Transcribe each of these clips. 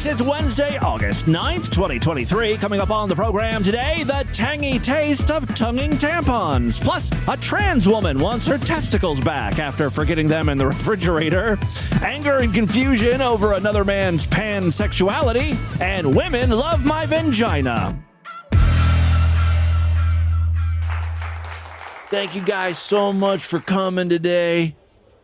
folks. It's Wednesday, August 9th, 2023. Coming up on the program today, the tangy taste of tonguing tampons. Plus, a trans woman wants her testicles back after forgetting them in the refrigerator. Anger and confusion over another man's pansexuality. And women love my vagina. Thank you guys so much for coming today.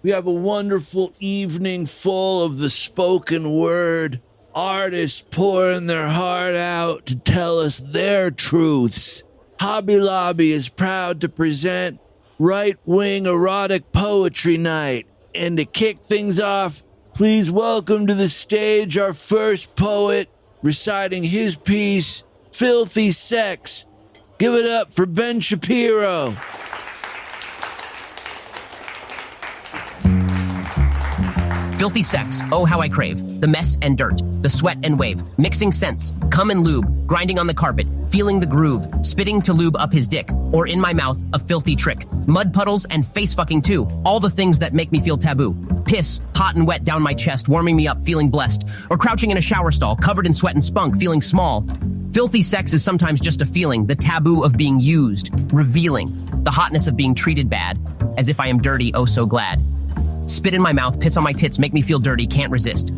We have a wonderful evening full of the spoken word. Artists pouring their heart out to tell us their truths. Hobby Lobby is proud to present Right-Wing Erotic Poetry Night. And to kick things off, please welcome to the stage our first poet reciting his piece, Filthy Sex. Give it up for Ben Shapiro. Filthy sex, oh how I crave. The mess and dirt, the sweat and wave, mixing scents, cum and lube, grinding on the carpet, feeling the groove, spitting to lube up his dick, or in my mouth, a filthy trick. Mud puddles and face fucking too, all the things that make me feel taboo. Piss, hot and wet down my chest, warming me up, feeling blessed. Or crouching in a shower stall, covered in sweat and spunk, feeling small. Filthy sex is sometimes just a feeling, the taboo of being used, revealing, the hotness of being treated bad, as if I am dirty, oh so glad. Spit in my mouth, piss on my tits, make me feel dirty, can't resist.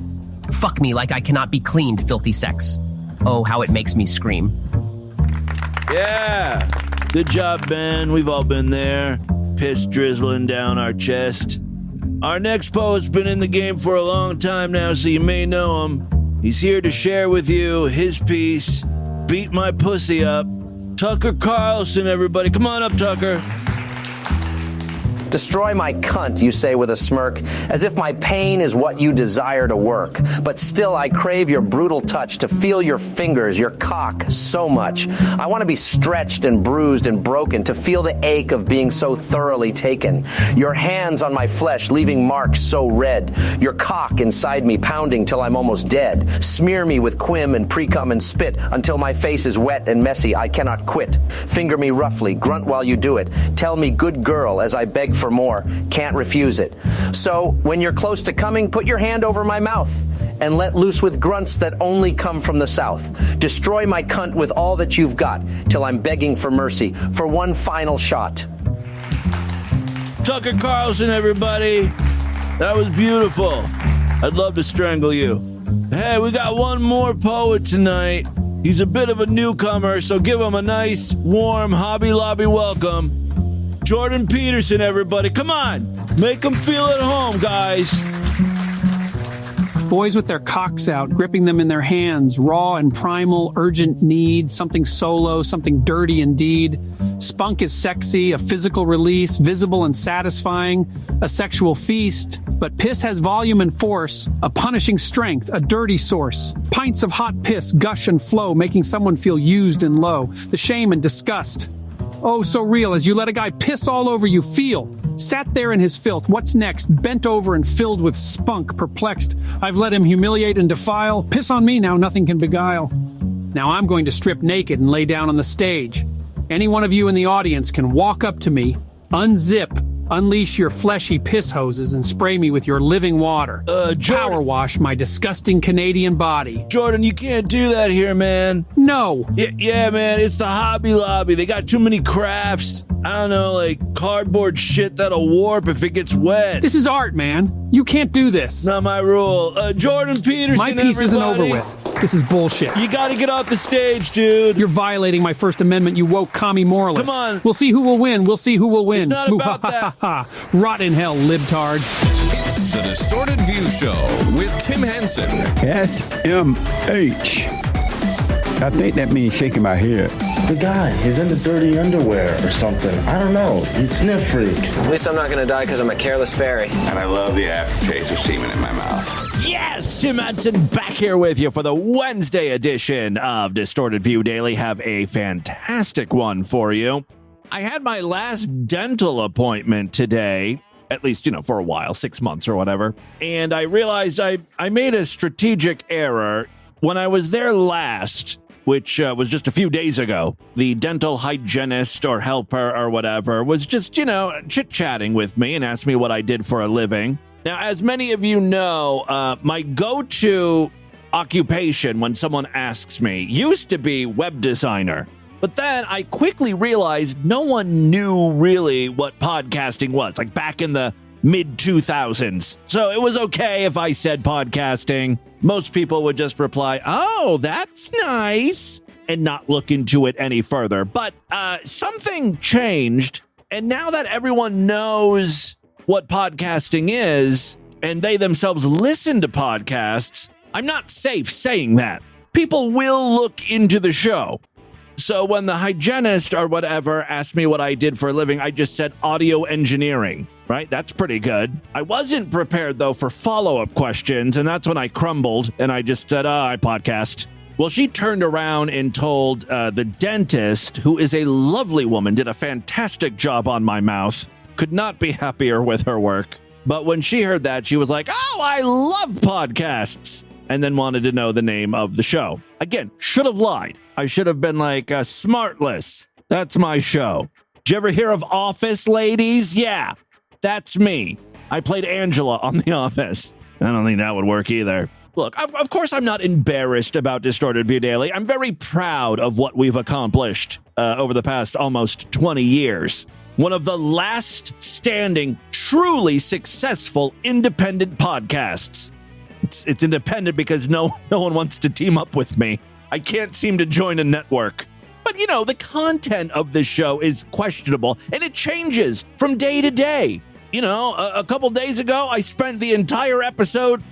Fuck me like I cannot be cleaned, filthy sex. Oh, how it makes me scream. Yeah, good job, Ben. We've all been there. Piss drizzling down our chest. Our next poet's been in the game for a long time now, so you may know him. He's here to share with you his piece, Beat My Pussy Up. Tucker Carlson, everybody. Come on up, Tucker. Destroy my cunt, you say with a smirk, as if my pain is what you desire to work. But still I crave your brutal touch, to feel your fingers, your cock, so much. I want to be stretched and bruised and broken, to feel the ache of being so thoroughly taken. Your hands on my flesh, leaving marks so red. Your cock inside me, pounding till I'm almost dead. Smear me with quim and pre-cum and spit, until my face is wet and messy, I cannot quit. Finger me roughly, grunt while you do it. Tell me good girl, as I beg for more, can't refuse it. So, when you're close to coming, put your hand over my mouth and let loose with grunts that only come from the south. Destroy my cunt with all that you've got, till I'm begging for mercy, for one final shot. Tucker Carlson, everybody. That was beautiful. I'd love to strangle you. Hey, we got one more poet tonight. He's a bit of a newcomer, so give him a nice, warm Hobby Lobby welcome. Jordan Peterson, everybody. Come on. Make them feel at home, guys. Boys with their cocks out, gripping them in their hands, raw and primal, urgent need, something solo, something dirty indeed. Spunk is sexy, a physical release, visible and satisfying, a sexual feast. But piss has volume and force, a punishing strength, a dirty source. Pints of hot piss gush and flow, making someone feel used and low. The shame and disgust. Oh, so real, as you let a guy piss all over you, feel. Sat there in his filth, what's next? Bent over and filled with spunk, perplexed. I've let him humiliate and defile. Piss on me now, nothing can beguile. Now I'm going to strip naked and lay down on the stage. Any one of you in the audience can walk up to me, unzip, unleash your fleshy piss hoses and spray me with your living water. Power wash my disgusting Canadian body. Jordan, you can't do that here, man. No. Yeah, man, it's the Hobby Lobby. They got too many crafts. I don't know, like cardboard shit that'll warp if it gets wet. This is art, man. You can't do this. Not my rule. Jordan Peterson, my piece everybody. Isn't over with. This is bullshit. You gotta get off the stage, dude. You're violating my First Amendment, you woke commie moralist. Come on. We'll see who will win. We'll see who will win. It's not about that. Rot in hell, libtard. It's the Distorted View Show with Tim Henson. SMH. I think that means shaking my head. The guy, he's in the dirty underwear or something. I don't know. He's sniff freak. At least I'm not gonna die because I'm a careless fairy. And I love the aftertaste of semen in my mouth. Yes, Tim Henson back here with you for the Wednesday edition of Distorted View Daily. Have a fantastic one for you. I had my last dental appointment today, at least, for a while, 6 months or whatever. And I realized I made a strategic error when I was there last, which was just a few days ago. The dental hygienist or helper or whatever was just, chit-chatting with me and asked me what I did for a living. Now, as many of you know, my go-to occupation when someone asks me used to be web designer. But then I quickly realized no one knew really what podcasting was, like back in the mid-2000s. So it was okay if I said podcasting. Most people would just reply, "Oh, that's nice," and not look into it any further. But something changed, and now that everyone knows what podcasting is, and they themselves listen to podcasts, I'm not safe saying that. People will look into the show. So when the hygienist or whatever asked me what I did for a living, I just said audio engineering, right? That's pretty good. I wasn't prepared, though, for follow-up questions, and that's when I crumbled, and I just said, I podcast. Well, she turned around and told the dentist, who is a lovely woman, did a fantastic job on my mouth. Could not be happier with her work. But when she heard that, she was like, "Oh, I love podcasts," and then wanted to know the name of the show. Again, should have lied. I should have been like, Smartless. That's my show. Did you ever hear of Office Ladies? Yeah, that's me. I played Angela on The Office. I don't think that would work either. Look, of course I'm not embarrassed about Distorted View Daily. I'm very proud of what we've accomplished over the past almost 20 years. One of the last standing, truly successful independent podcasts. It's independent because no one wants to team up with me. I can't seem to join a network. But, the content of this show is questionable, and it changes from day to day. A couple days ago, I spent the entire episode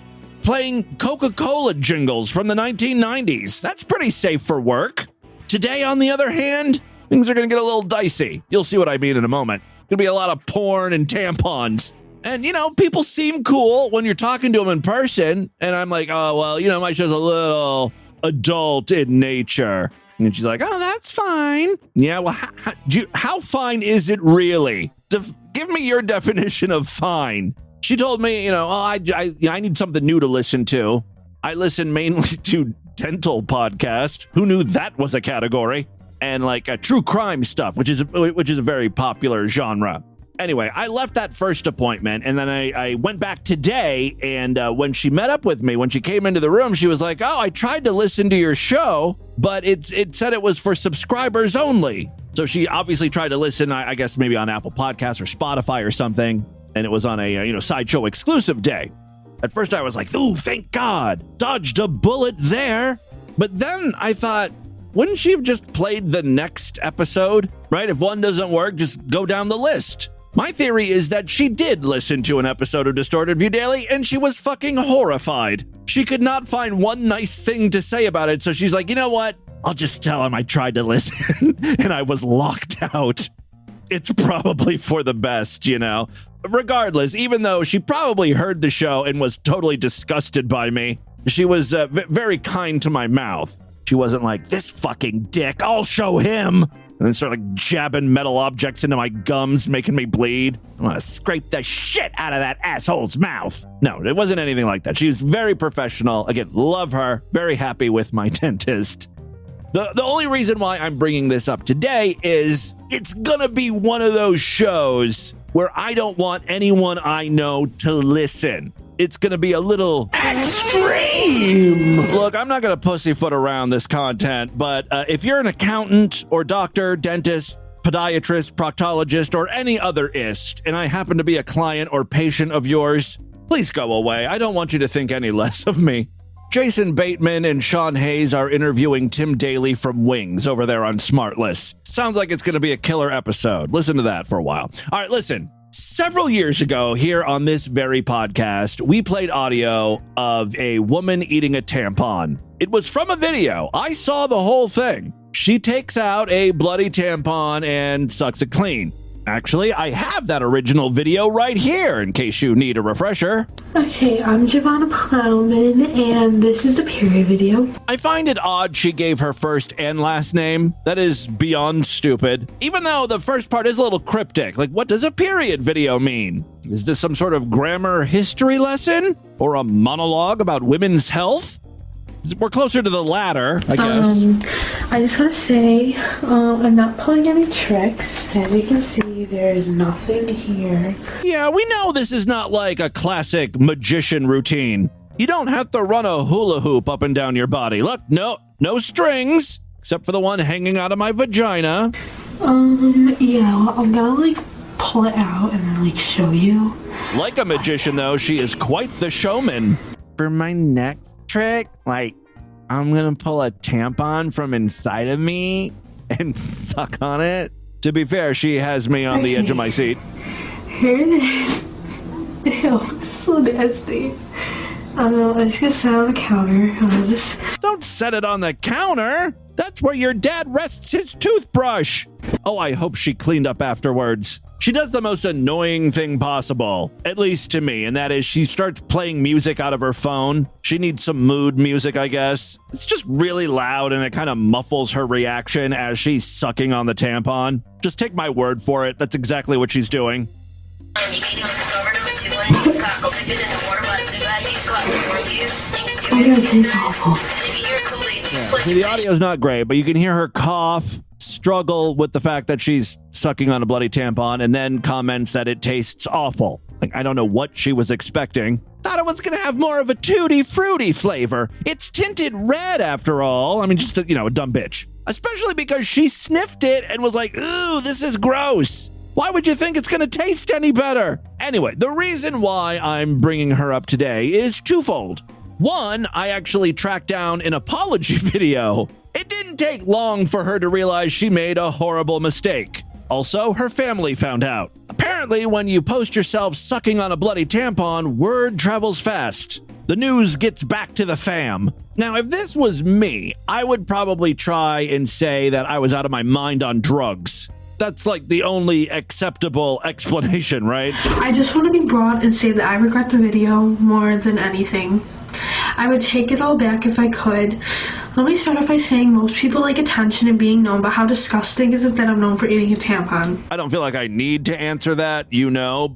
playing Coca-Cola jingles from the 1990s. That's pretty safe for work. Today, on the other hand, things are going to get a little dicey. You'll see what I mean in a moment. Going to be a lot of porn and tampons. And, people seem cool when you're talking to them in person. And I'm like, oh, well, my show's a little adult in nature. And she's like, oh, that's fine. Yeah, well, how fine is it really? Give me your definition of fine. She told me, I need something new to listen to. I listen mainly to dental podcasts. Who knew that was a category? And true crime stuff, which is a very popular genre. Anyway, I left that first appointment, and then I went back today, and when she met up with me, when she came into the room, she was like, oh, I tried to listen to your show, but it said it was for subscribers only. So she obviously tried to listen, I guess maybe on Apple Podcasts or Spotify or something, and it was on a Sideshow exclusive day. At first I was like, ooh, thank God, dodged a bullet there. But then I thought, wouldn't she have just played the next episode, right? If one doesn't work, just go down the list. My theory is that she did listen to an episode of Distorted View Daily, and she was fucking horrified. She could not find one nice thing to say about it, so she's like, you know what? I'll just tell him I tried to listen, and I was locked out. It's probably for the best, Regardless, even though she probably heard the show and was totally disgusted by me, she was very kind to my mouth. She wasn't like, this fucking dick, I'll show him. And then start jabbing metal objects into my gums, making me bleed. I want to scrape the shit out of that asshole's mouth. No, it wasn't anything like that. She was very professional. Again, love her. Very happy with my dentist. The only reason why I'm bringing this up today is it's going to be one of those shows where I don't want anyone I know to listen. It's going to be a little extreme. Look, I'm not going to pussyfoot around this content, but if you're an accountant or doctor, dentist, podiatrist, proctologist, or any other ist, and I happen to be a client or patient of yours, please go away. I don't want you to think any less of me. Jason Bateman and Sean Hayes are interviewing Tim Daly from Wings over there on Smartless. Sounds like it's going to be a killer episode. Listen to that for a while. All right, listen. Several years ago, here on this very podcast, we played audio of a woman eating a tampon. It was from a video. I saw the whole thing. She takes out a bloody tampon and sucks it clean. Actually, I have that original video right here in case you need a refresher. Okay, I'm Giovanna Plowman, and this is the period video. I find it odd she gave her first and last name. That is beyond stupid. Even though the first part is a little cryptic. What does a period video mean? Is this some sort of grammar history lesson? Or a monologue about women's health? We're closer to the latter, I guess. I just want to say, I'm not pulling any tricks. As you can see, there is nothing here. Yeah, we know this is not like a classic magician routine. You don't have to run a hula hoop up and down your body. Look, no strings, except for the one hanging out of my vagina. Yeah, well, I'm gonna, like, pull it out and then, like, show you. Like a magician, though, she is quite the showman. For my next trick, like, I'm gonna pull a tampon from inside of me and suck on it. To be fair, she has me on the edge of my seat. Here it is. Ew, it's so nasty. I'm just gonna set it on the counter. Don't set it on the counter. That's where your dad rests his toothbrush. Oh, I hope she cleaned up afterwards. She does the most annoying thing possible, at least to me, and that is she starts playing music out of her phone. She needs some mood music, I guess. It's just really loud, and it kind of muffles her reaction as she's sucking on the tampon. Just take my word for it. That's exactly what she's doing. See, the audio's not great, but you can hear her cough, struggle with the fact that she's sucking on a bloody tampon, and then comments that it tastes awful. Like, I don't know what she was expecting. Thought it was going to have more of a tutti fruity flavor. It's tinted red, after all. I mean, just a dumb bitch. Especially because she sniffed it and was like, ooh, this is gross. Why would you think it's going to taste any better? Anyway, the reason why I'm bringing her up today is twofold. One, I actually tracked down an apology video. It didn't take long for her to realize she made a horrible mistake. Also, her family found out. Apparently, when you post yourself sucking on a bloody tampon, word travels fast. The news gets back to the fam. Now, if this was me, I would probably try and say that I was out of my mind on drugs. That's like the only acceptable explanation, right? I just want to be broad and say that I regret the video more than anything. I would take it all back if I could. Let me start off by saying most people like attention and being known, but how disgusting is it that I'm known for eating a tampon? I don't feel like I need to answer that,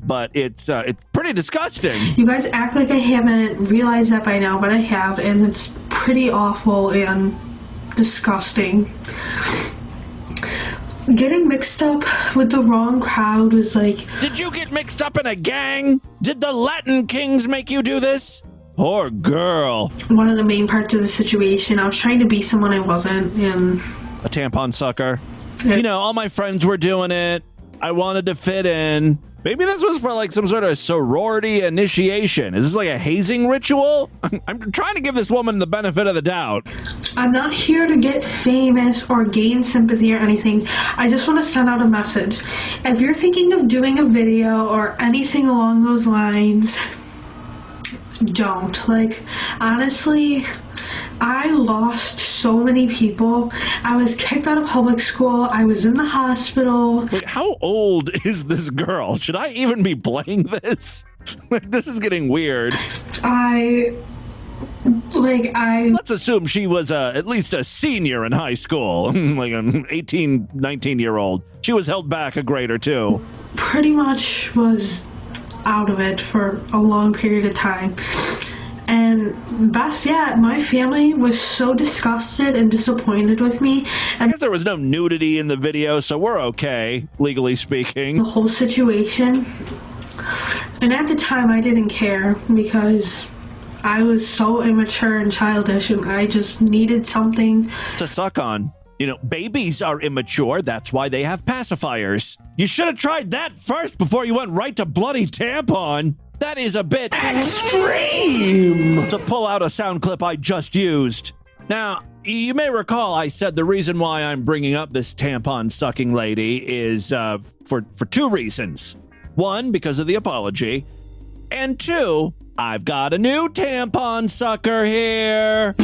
but it's pretty disgusting. You guys act like I haven't realized that by now, but I have, and it's pretty awful and disgusting. Getting mixed up with the wrong crowd was like... Did you get mixed up in a gang? Did the Latin Kings make you do this? Poor girl. One of the main parts of the situation, I was trying to be someone I wasn't, and... A tampon sucker. All my friends were doing it. I wanted to fit in. Maybe this was for like some sort of sorority initiation. Is this like a hazing ritual? I'm trying to give this woman the benefit of the doubt. I'm not here to get famous or gain sympathy or anything. I just want to send out a message. If you're thinking of doing a video or anything along those lines, don't. Like, honestly, I lost so many people. I was kicked out of public school. I was in the hospital. Wait, how old is this girl? Should I even be playing this? This is getting weird. Let's assume she was at least a senior in high school, like an 18, 19-year-old. She was held back a grade or two. Pretty much was out of it for a long period of time. And best yet, my family was so disgusted and disappointed with me. And I guess there was no nudity in the video, so we're okay, legally speaking. The whole situation. And at the time, I didn't care because I was so immature and childish, and I just needed something to suck on. Babies are immature. That's why they have pacifiers. You should have tried that first before you went right to bloody tampon. That is a bit extreme to pull out a sound clip I just used. Now, you may recall I said the reason why I'm bringing up this tampon sucking lady is for two reasons. One, because of the apology. And two, I've got a new tampon sucker here.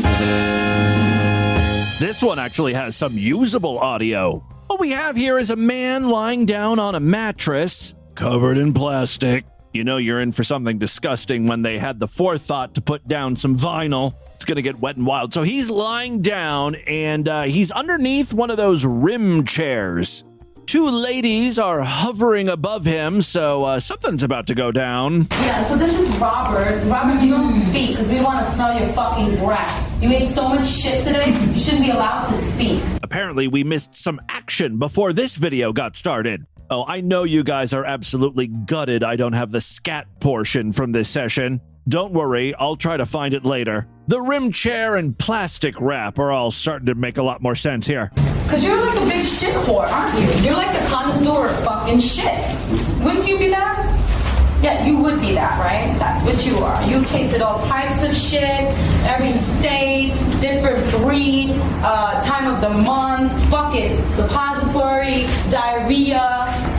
This one actually has some usable audio. What we have here is a man lying down on a mattress covered in plastic. You're in for something disgusting when they had the forethought to put down some vinyl. It's going to get wet and wild. So he's lying down, and he's underneath one of those rim chairs. Two ladies are hovering above him, so something's about to go down. Yeah, so this is Robert. Robert, you don't speak because we want to smell your fucking breath. You ate so much shit today, you shouldn't be allowed to speak. Apparently, we missed some action before this video got started. Oh, I know you guys are absolutely gutted I don't have the scat portion from this session. Don't worry, I'll try to find it later. The rim chair and plastic wrap are all starting to make a lot more sense here. Because you're like a big shit whore, aren't you? You're like a connoisseur of fucking shit. Wouldn't you be that? Yeah, you would be that, right? That's what you are. You've tasted all types of shit, every state, different breed, time of the month, fucking suppository, diarrhea,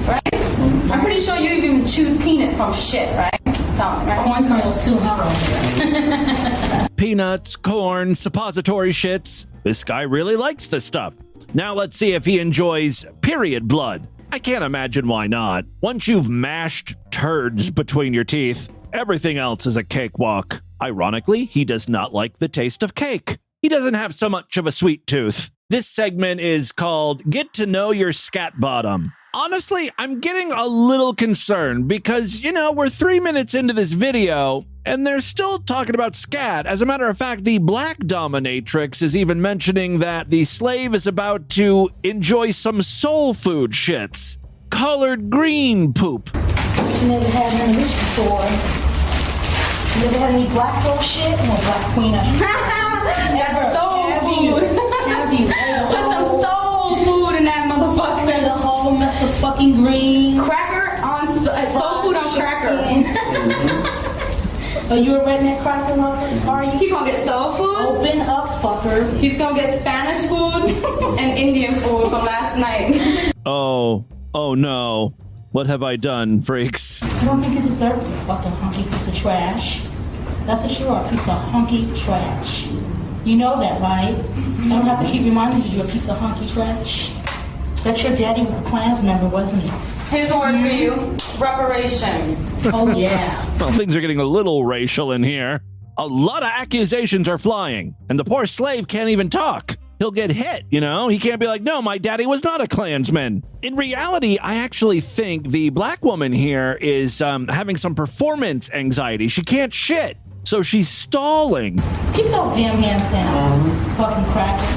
right? I'm pretty sure you even chewed peanut from shit, right? Tell me, right? Corn kernels too, huh? Peanuts, corn, suppository shits. This guy really likes this stuff. Now let's see if he enjoys period blood. I can't imagine why not. Once you've mashed turds between your teeth, everything else is a cakewalk. Ironically, he does not like the taste of cake. He doesn't have so much of a sweet tooth. This segment is called Get to Know Your Scat Bottom. Honestly, I'm getting a little concerned because, we're 3 minutes into this video and they're still talking about scat. As a matter of fact, the black dominatrix is even mentioning that the slave is about to enjoy some soul food shits. Colored green poop. You never had none of this before. You never had any black girl shit? No, black queen. Never. Soul food. Have you? Put some soul food in that motherfucker. And a whole mess of fucking green. Cracker on soul food on cracker. Are you a redneck cracker lover? Are you? He gonna get soul food? Open up, fucker. He's gonna get Spanish food and Indian food from last night. Oh no. What have I done, freaks? I don't think you deserve it, you fucking hunky piece of trash. That's what you are, a piece of hunky trash. You know that, right? I don't have to keep reminding you you're a piece of hunky trash. Bet your daddy was a Klans member, wasn't he? Here's a word for you. Reparation. Oh, yeah. Well, things are getting a little racial in here. A lot of accusations are flying, and the poor slave can't even talk. He'll get hit, He can't be like, no, my daddy was not a Klansman. In reality, I actually think the black woman here is having some performance anxiety. She can't shit, so she's stalling. Keep those damn hands down, fucking cracker.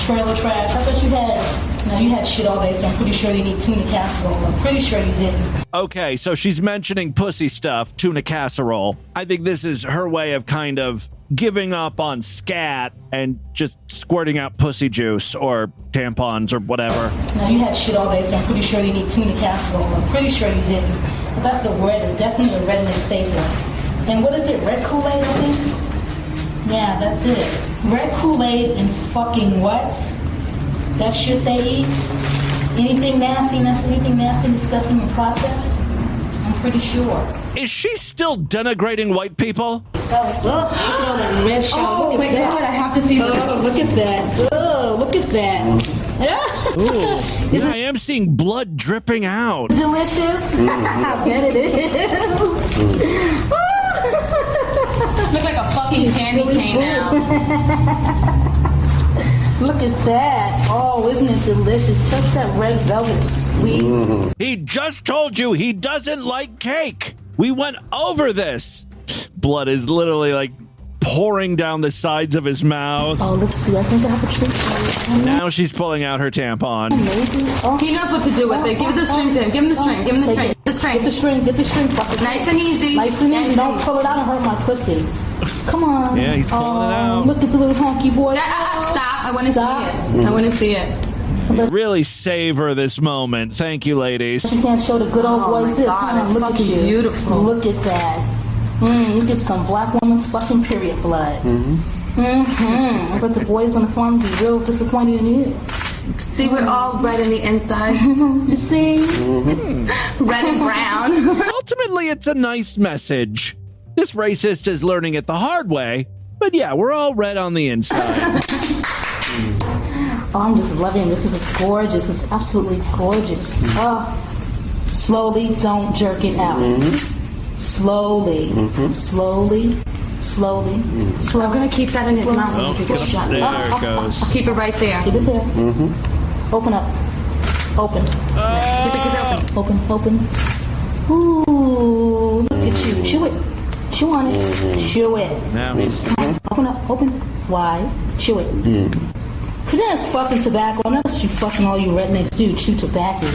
Trailer trash. I thought you had... No, you had shit all day, so I'm pretty sure you need tuna casserole. I'm pretty sure you didn't. Okay, so she's mentioning pussy stuff, tuna casserole. I think this is her way of kind of giving up on scat and just squirting out pussy juice or tampons or whatever. No, you had shit all day, so I'm pretty sure you need tuna casserole. I'm pretty sure you didn't. But that's definitely a redneck staple. And what is it, red Kool-Aid, I think? Yeah, that's it. Red Kool-Aid and fucking what? That shit they eat? Anything nasty, disgusting, and processed? I'm pretty sure. Is she still denigrating white people? Oh, red show. Oh my God, I have to see this. Look at that. Oh, look at that. Ooh. Yeah, I am seeing blood dripping out. Delicious? I bet it is. Look like a fucking candy cane now. Look at that. Oh, isn't it delicious? Just that red velvet sweet. He just told you he doesn't like cake. We went over this. Blood is literally like pouring down the sides of his mouth. Oh, let's see. I think I have a treat for you. Now she's pulling out her tampon. Maybe. Oh. He knows what to do with it. Give the string to him. Give him the string. Give him the string. The string. Get the string. Get the string. Nice and easy. Nice and easy. Don't pull it out and hurt my pussy. Come on. Yeah, he's pulling it out. Look at the little honky boy. Stop. I want to see it. I want to see it. Really savor this moment. Thank you, ladies. You can't show the good old boys this. God, Look at you. Beautiful. Look at that. Look at some black woman's fucking period blood. I bet the boys on the farm be real disappointed in you. See, we're all red in the inside. You see? Red and brown. Ultimately, it's a nice message. This racist is learning it the hard way, but yeah, we're all red on the inside. Oh, I'm just loving this. This is gorgeous. It's absolutely gorgeous. Slowly, don't jerk it out. Slowly. Slowly. I'm going to keep that in his mouth. There it goes. Keep it right there. Keep it there. Open up. Open. Keep it Open. Ooh, look at you. Chew it. Chew on it. Chew it. Now he's... Open up. Open. Wide. Chew it. Pretend it's fucking tobacco. Unless you fucking all you rednecks do, chew tobacco.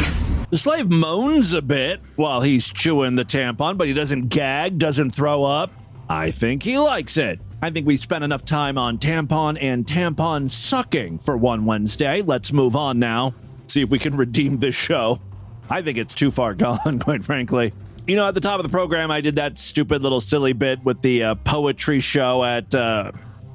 The slave moans a bit while he's chewing the tampon, but he doesn't gag, doesn't throw up. I think he likes it. I think we spent enough time on tampon and tampon sucking for one Wednesday. Let's move on now. See if we can redeem this show. I think it's too far gone, quite frankly. You know, at the top of the program, I did that stupid little silly bit with the poetry show at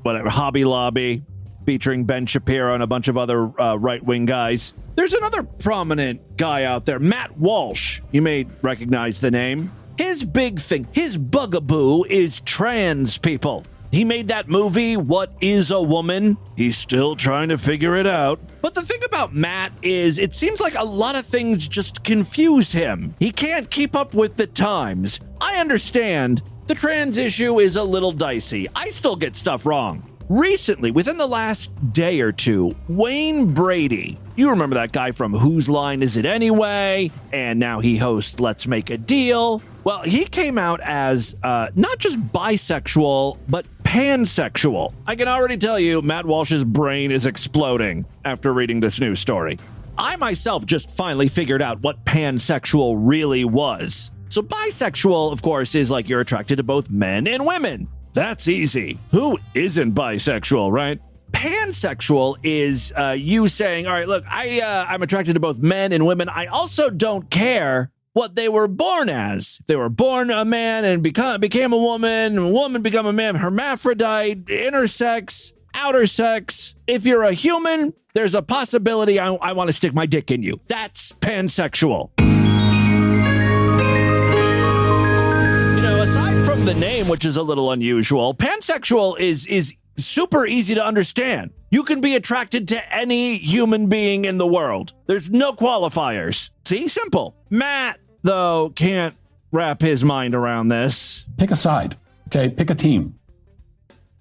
Hobby Lobby, featuring Ben Shapiro and a bunch of other right-wing guys. There's another prominent guy out there, Matt Walsh. You may recognize the name. His big thing, his bugaboo is trans people. He made that movie, What is a Woman? He's still trying to figure it out. But the thing about Matt is it seems like a lot of things just confuse him. He can't keep up with the times. I understand the trans issue is a little dicey. I still get stuff wrong. Recently, within the last day or two, Wayne Brady, you remember that guy from Whose Line Is It Anyway? And now he hosts Let's Make a Deal. Well, he came out as not just bisexual, but pansexual. I can already tell you Matt Walsh's brain is exploding after reading this news story. I myself just finally figured out what pansexual really was. So bisexual, of course, is like you're attracted to both men and women. That's easy. Who isn't bisexual, right? Pansexual is you saying, all right, look, I'm attracted to both men and women. I also don't care what they were born as. If they were born a man and became a woman become a man, hermaphrodite, intersex, outer sex. If you're a human, there's a possibility I want to stick my dick in you. That's pansexual. Aside from the name, which is a little unusual, pansexual is super easy to understand. You can be attracted to any human being in the world. There's no qualifiers. See? Simple. Matt, though, can't wrap his mind around this. Pick a side. Okay? Pick a team.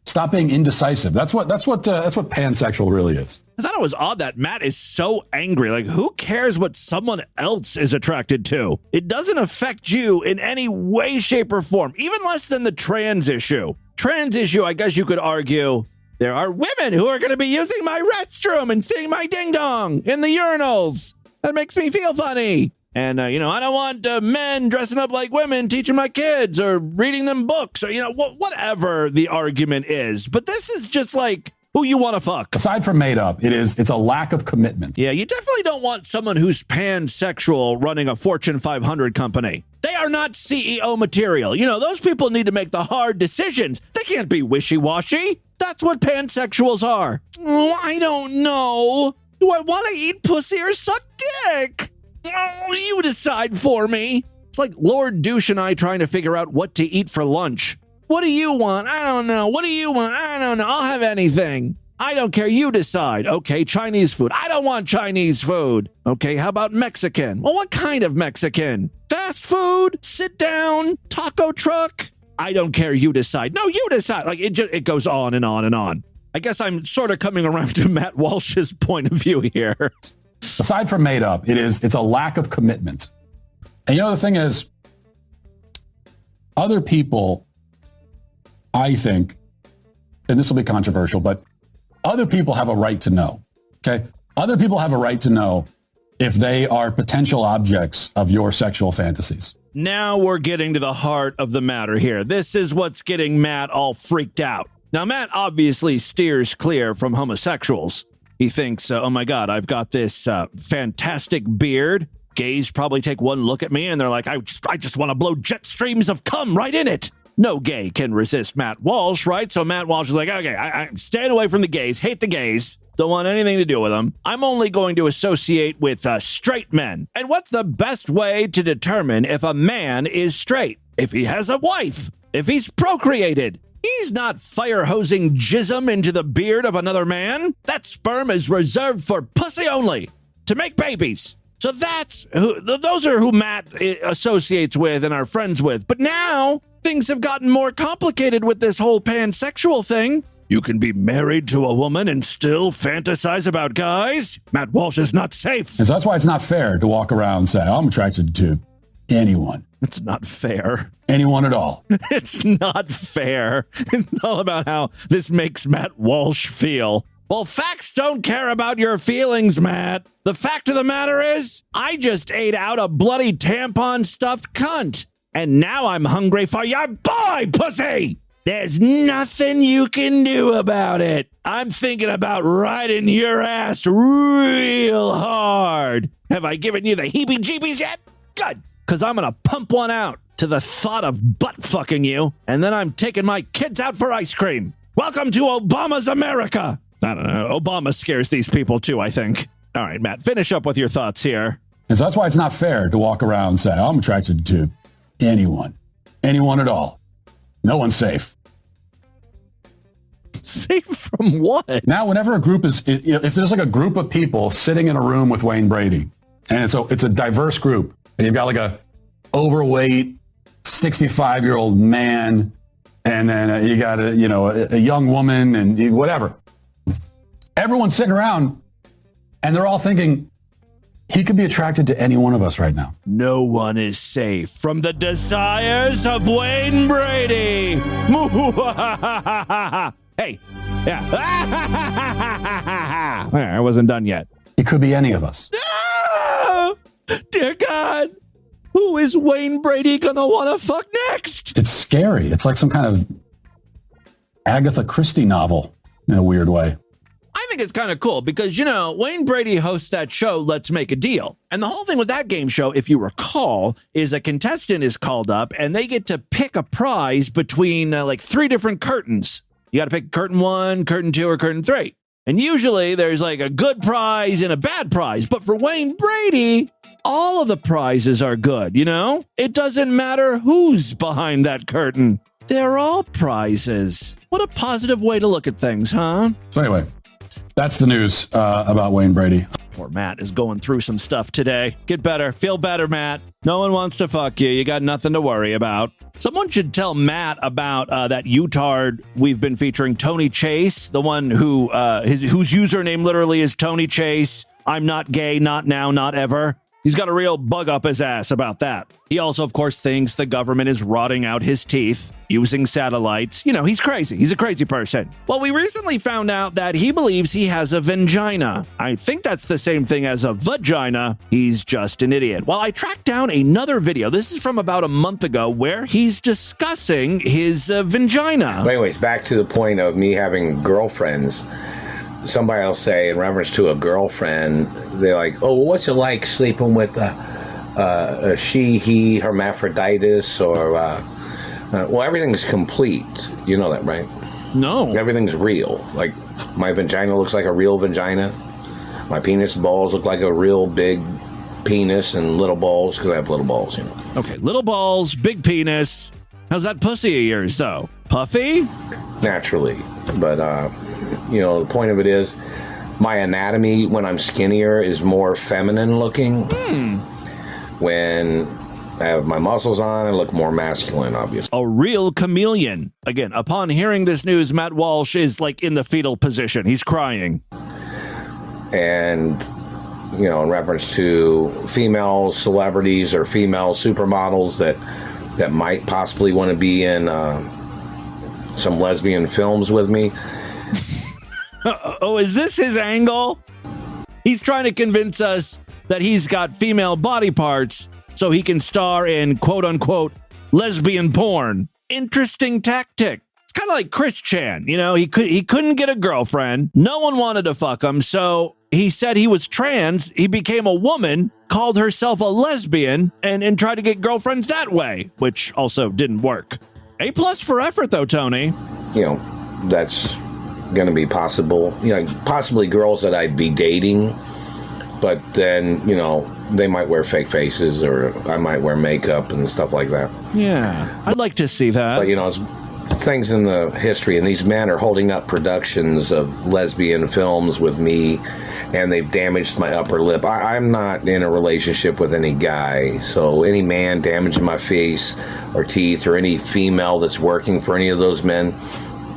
Stop being indecisive. That's what pansexual really is. I thought it was odd that Matt is so angry. Like, who cares what someone else is attracted to? It doesn't affect you in any way, shape, or form, even less than the trans issue. Trans issue, I guess you could argue, there are women who are going to be using my restroom and seeing my ding-dong in the urinals. That makes me feel funny. And, I don't want men dressing up like women teaching my kids or reading them books or, whatever the argument is. But this is just like who you want to fuck. Aside from made up, it's a lack of commitment. Yeah, you definitely don't want someone who's pansexual running a Fortune 500 company. They are not CEO material. Those people need to make the hard decisions. They can't be wishy-washy. That's what pansexuals are. Oh, I don't know. Do I want to eat pussy or suck dick? Oh, you decide for me. It's like Lord Douche and I trying to figure out what to eat for lunch. What do you want? I don't know. What do you want? I don't know. I'll have anything. I don't care. You decide. Okay, Chinese food. I don't want Chinese food. Okay, how about Mexican? Well, what kind of Mexican? Fast food? Sit down? Taco truck? I don't care. You decide. No, you decide. Like, it goes on and on and on. I guess I'm sort of coming around to Matt Walsh's point of view here. Aside from made up, it's a lack of commitment. And the thing is, other people, I think, and this will be controversial, but other people have a right to know, okay? Other people have a right to know if they are potential objects of your sexual fantasies. Now we're getting to the heart of the matter here. This is what's getting Matt all freaked out. Now, Matt obviously steers clear from homosexuals. He thinks, oh my God, I've got this fantastic beard. Gays probably take one look at me and they're like, I just want to blow jet streams of cum right in it. No gay can resist Matt Walsh, right? So Matt Walsh is like, okay, I'm staying away from the gays, hate the gays, don't want anything to do with them. I'm only going to associate with straight men. And what's the best way to determine if a man is straight? If he has a wife, if he's procreated. He's not fire-hosing jism into the beard of another man. That sperm is reserved for pussy only, to make babies. So those are who Matt associates with and are friends with. But now things have gotten more complicated with this whole pansexual thing. You can be married to a woman and still fantasize about guys. Matt Walsh is not safe. And so that's why it's not fair to walk around and say, I'm attracted to anyone. It's not fair. Anyone at all. It's not fair. It's all about how this makes Matt Walsh feel. Well, facts don't care about your feelings, Matt. The fact of the matter is, I just ate out a bloody tampon-stuffed cunt. And now I'm hungry for your boy, pussy! There's nothing you can do about it. I'm thinking about riding your ass real hard. Have I given you the heebie-jeebies yet? Good, because I'm going to pump one out to the thought of butt-fucking you, and then I'm taking my kids out for ice cream. Welcome to Obama's America. I don't know. Obama scares these people, too, I think. All right, Matt, finish up with your thoughts here. And so that's why it's not fair to walk around and say, I'm attracted to anyone at all. No one's safe. Safe from what? Now, whenever a group is, if there's like a group of people sitting in a room with Wayne Brady, and so it's a diverse group, and you've got like a overweight 65-year-old man, and then you got a young woman and whatever. Everyone's sitting around and they're all thinking, he could be attracted to any one of us right now. No one is safe from the desires of Wayne Brady. Hey, yeah. I wasn't done yet. It could be any of us. Ah! Dear God, who is Wayne Brady gonna want to fuck next? It's scary. It's like some kind of Agatha Christie novel in a weird way. I think it's kind of cool because, Wayne Brady hosts that show, Let's Make a Deal. And the whole thing with that game show, if you recall, is a contestant is called up and they get to pick a prize between like 3 different curtains. You got to pick curtain 1, curtain 2, or curtain 3. And usually there's like a good prize and a bad prize. But for Wayne Brady, all of the prizes are good, It doesn't matter who's behind that curtain. They're all prizes. What a positive way to look at things, huh? So anyway, that's the news about Wayne Brady. Poor Matt is going through some stuff today. Get better. Feel better, Matt. No one wants to fuck you. You got nothing to worry about. Someone should tell Matt about that Utard we've been featuring, Tony Chase, the one who whose username literally is Tony Chase. I'm not gay, not now, not ever. He's got a real bug up his ass about that. He also, of course, thinks the government is rotting out his teeth using satellites. He's crazy. He's a crazy person. Well, we recently found out that he believes he has a vagina. I think that's the same thing as a vagina. He's just an idiot. Well, I tracked down another video. This is from about a month ago where he's discussing his vagina. But anyways, back to the point of me having girlfriends. Somebody will say in reference to a girlfriend, they're like, oh, well, what's it like sleeping with a she, he, hermaphroditus, or, well, everything's complete. You know that, right? No. Everything's real. Like, my vagina looks like a real vagina. My penis balls look like a real big penis, and little balls, because I have little balls, Okay, little balls, big penis. How's that pussy of yours, though? Puffy? Naturally. But, the point of it is my anatomy when I'm skinnier is more feminine looking. When I have my muscles on, I look more masculine, obviously. A real chameleon. Again, upon hearing this news, Matt Walsh is like in the fetal position. He's crying. And, in reference to female celebrities or female supermodels that might possibly want to be in some lesbian films with me. Oh, is this his angle? He's trying to convince us that he's got female body parts so he can star in quote-unquote lesbian porn. Interesting tactic. It's kind of like Chris Chan. He couldn't get a girlfriend. No one wanted to fuck him, so he said he was trans. He became a woman, called herself a lesbian, and tried to get girlfriends that way, which also didn't work. A+ for effort, though, Tony. That's going to be possible. Possibly girls that I'd be dating, but then, they might wear fake faces, or I might wear makeup and stuff like that. Yeah, I'd like to see that. But, it's things in the history, and these men are holding up productions of lesbian films with me, and they've damaged my upper lip. I'm not in a relationship with any guy, so any man damaging my face or teeth, or any female that's working for any of those men,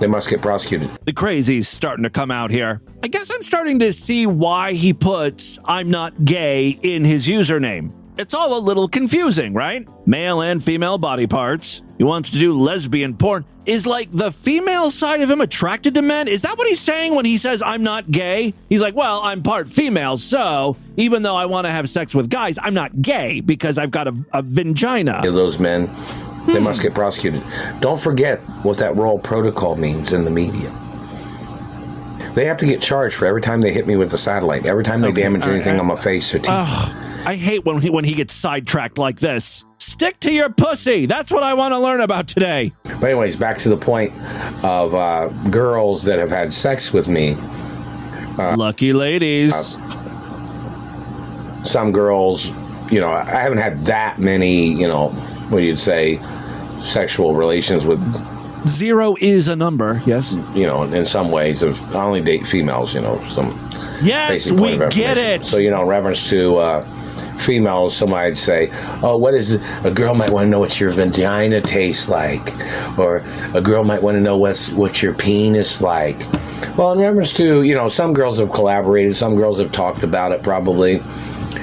they must get prosecuted. The crazy's starting to come out here. I guess I'm starting to see why he puts "I'm not gay" in his username. It's all a little confusing, right? Male and female body parts. He wants to do lesbian porn. Is like the female side of him attracted to men? Is that what he's saying when he says I'm not gay? He's like, well, I'm part female, so even though I want to have sex with guys, I'm not gay because I've got a vagina. Those men, they must get prosecuted. Don't forget what that royal protocol means in the media. They have to get charged for every time they hit me with a satellite, every time they damage anything on my face or teeth. I hate when he gets sidetracked like this. Stick to your pussy. That's what I want to learn about today. But anyways, back to the point of girls that have had sex with me. Lucky ladies. Some girls, I haven't had that many, what you'd say, sexual relations with. 0 is a number, yes. In some ways, I only date females, some. Yes, we get it. So, in reference to females, somebody'd say, oh, what is it? A girl might want to know what your vagina tastes like, or a girl might want to know what your penis like. Well, in reference to, some girls have collaborated, some girls have talked about it probably,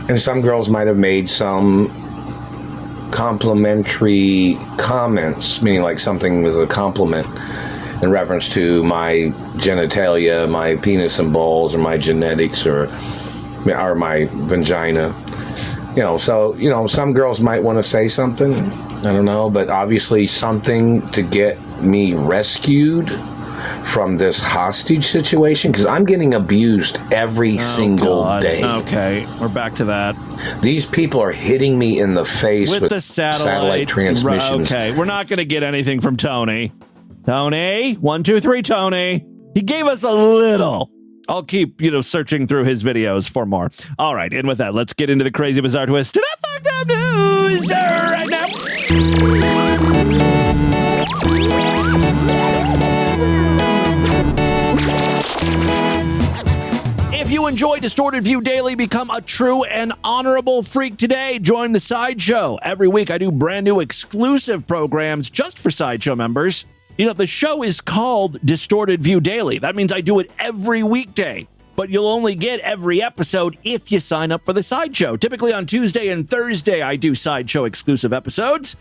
and some girls might have made some complimentary comments, meaning like something was a compliment in reference to my genitalia, my penis and balls, or my genetics, or my vagina. So, some girls might want to say something, I don't know, but obviously something to get me rescued from this hostage situation, because I'm getting abused every single day. Okay, we're back to that. These people are hitting me in the face with the satellite transmissions. Okay, we're not going to get anything from Tony. Tony, 1, 2, 3, Tony. He gave us a little. I'll keep, searching through his videos for more. All right, and with that, let's get into the crazy, bizarre twist to the fucked up news right now. If you enjoy Distorted View Daily, become a true and honorable freak today. Join the Sideshow. Every week, I do brand new exclusive programs just for Sideshow members. The show is called Distorted View Daily. That means I do it every weekday, but you'll only get every episode if you sign up for the Sideshow. Typically on Tuesday and Thursday, I do Sideshow exclusive episodes.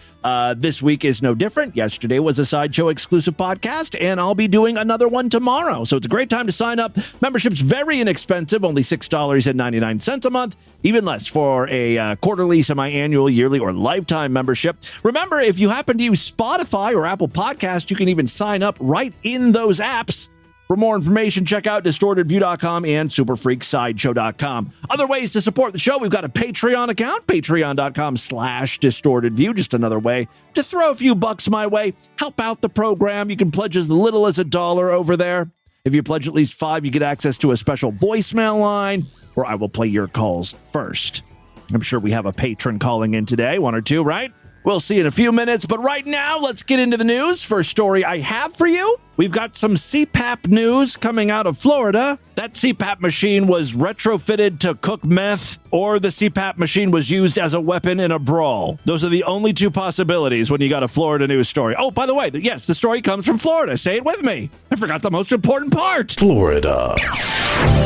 This week is no different. Yesterday was a Sideshow exclusive podcast, and I'll be doing another one tomorrow. So it's a great time to sign up. Membership's very inexpensive, only $6.99 a month, even less for a quarterly, semi-annual, yearly, or lifetime membership. Remember, if you happen to use Spotify or Apple Podcasts, you can even sign up right in those apps. For more information, check out DistortedView.com and SuperFreakSideshow.com. Other ways to support the show, we've got a Patreon account, patreon.com/DistortedView. Just another way to throw a few bucks my way, help out the program. You can pledge as little as $1 over there. If you pledge at least $5, you get access to a special voicemail line where I will play your calls first. I'm sure we have a patron calling in today, 1 or 2, right? We'll see in a few minutes, but right now, let's get into the news. First story I have for you, we've got some CPAP news coming out of Florida. That CPAP machine was retrofitted to cook meth, or the CPAP machine was used as a weapon in a brawl. Those are the only two possibilities when you got a Florida news story. Oh, by the way, yes, the story comes from Florida. Say it with me. I forgot the most important part. Florida,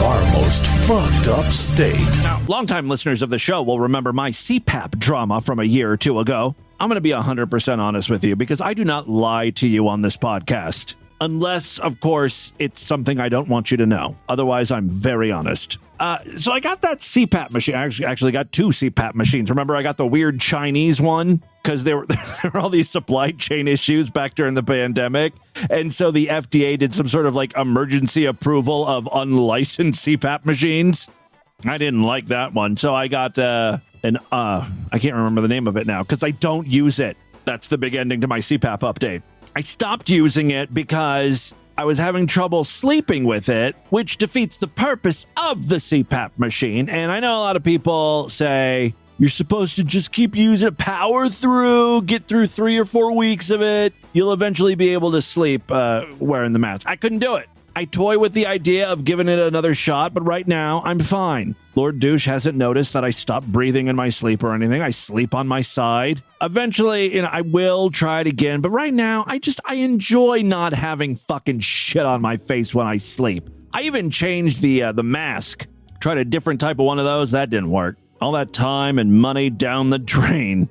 our most fucked up state. Now, longtime listeners of the show will remember my CPAP drama from a year or two ago. I'm going to be 100% honest with you because I do not lie to you on this podcast. Unless, of course, it's something I don't want you to know. Otherwise, I'm very honest. So I got that CPAP machine. I actually got 2 CPAP machines. Remember, I got the weird Chinese one because there were all these supply chain issues back during the pandemic. And so the FDA did some sort of like emergency approval of unlicensed CPAP machines. I didn't like that one. So I got I can't remember the name of it now because I don't use it. That's the big ending to my CPAP update. I stopped using it because I was having trouble sleeping with it, which defeats the purpose of the CPAP machine. And I know a lot of people say you're supposed to just keep using it, power through, get through 3 or 4 weeks of it. You'll eventually be able to sleep wearing the mask. I couldn't do it. I toy with the idea of giving it another shot, but right now I'm fine. Lord Douche hasn't noticed that I stopped breathing in my sleep or anything. I sleep on my side. Eventually, I will try it again, but right now I enjoy not having fucking shit on my face when I sleep. I even changed the mask. Tried a different type of one of those. That didn't work. All that time and money down the drain.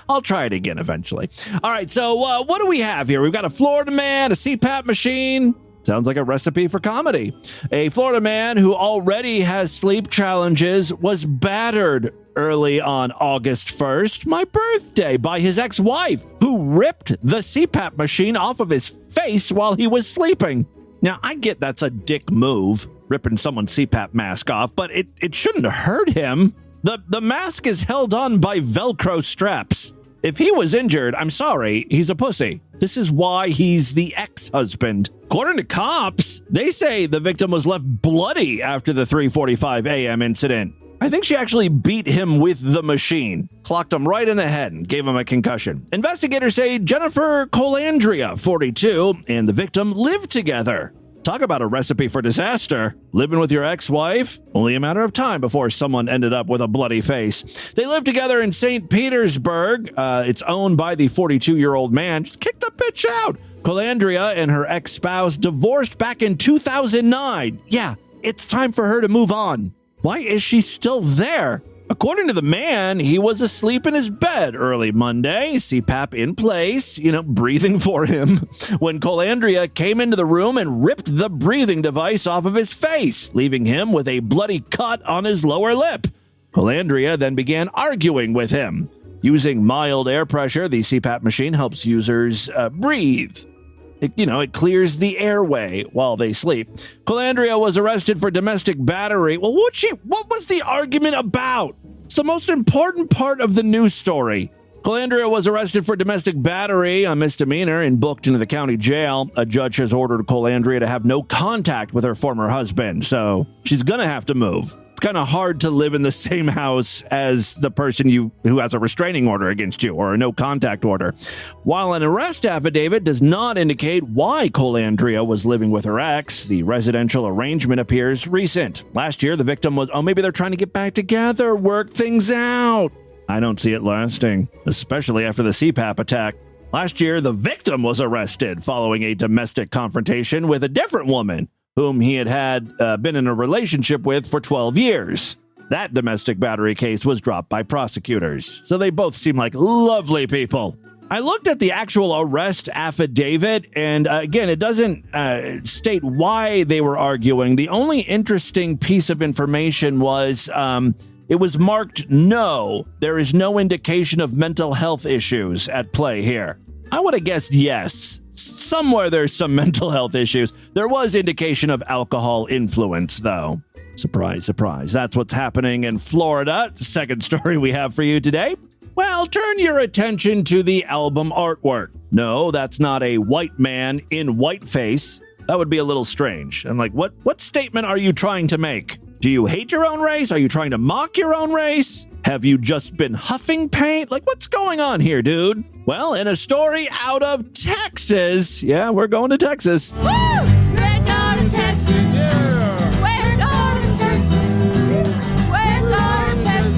I'll try it again eventually. All right, so what do we have here? We've got a Florida man, a CPAP machine. Sounds like a recipe for comedy. A Florida man who already has sleep challenges was battered early on August 1st, my birthday, by his ex-wife, who ripped the CPAP machine off of his face while he was sleeping. Now, I get that's a dick move, ripping someone's CPAP mask off, but it shouldn't hurt him. The mask is held on by Velcro straps. If he was injured, I'm sorry, he's a pussy. This is why he's the ex-husband. According to cops, they say the victim was left bloody after the 3:45 a.m. incident. I think she actually beat him with the machine, clocked him right in the head and gave him a concussion. Investigators say Jennifer Colandria, 42, and the victim lived together. Talk about a recipe for disaster. Living with your ex-wife? Only a matter of time before someone ended up with a bloody face. They lived together in St. Petersburg. It's owned by the 42-year-old man. Just kick the bitch out. Colandria and her ex-spouse divorced back in 2009. Yeah, it's time for her to move on. Why is she still there? According to the man, he was asleep in his bed early Monday, CPAP in place, breathing for him, when Colandria came into the room and ripped the breathing device off of his face, leaving him with a bloody cut on his lower lip. Colandria then began arguing with him. Using mild air pressure, the CPAP machine helps users breathe. It clears the airway while they sleep. Colandria was arrested for domestic battery. Well, what was the argument about? It's the most important part of the news story. Colandria was arrested for domestic battery, a misdemeanor, and booked into the county jail. A judge has ordered Colandria to have no contact with her former husband, so she's going to have to move. It's kind of hard to live in the same house as the person who has a restraining order against you or a no contact order. While an arrest affidavit does not indicate why Colandria was living with her ex, the residential arrangement appears recent. Last year, the victim was, maybe they're trying to get back together, work things out. I don't see it lasting, especially after the CPAP attack. Last year, the victim was arrested following a domestic confrontation with a different woman whom he had been in a relationship with for 12 years. That domestic battery case was dropped by prosecutors, so they both seem like lovely people. I looked at the actual arrest affidavit, and again, it doesn't state why they were arguing. The only interesting piece of information was it was marked no. There is no indication of mental health issues at play here. I would have guessed yes. Somewhere there's some mental health issues. There was indication of alcohol influence, though. Surprise, surprise. That's what's happening in Florida. Second story we have for you today. Well, turn your attention to the album artwork. No, that's not a white man in whiteface. That would be a little strange. I'm like, what statement are you trying to make? Do you hate your own race? Are you trying to mock your own race? Have you just been huffing paint? Like, what's going on here, dude? Well, in a story out of Texas. Yeah, we're going to Texas. Woo! We're going to Texas. Yeah. We're going to Texas. We're going to Texas.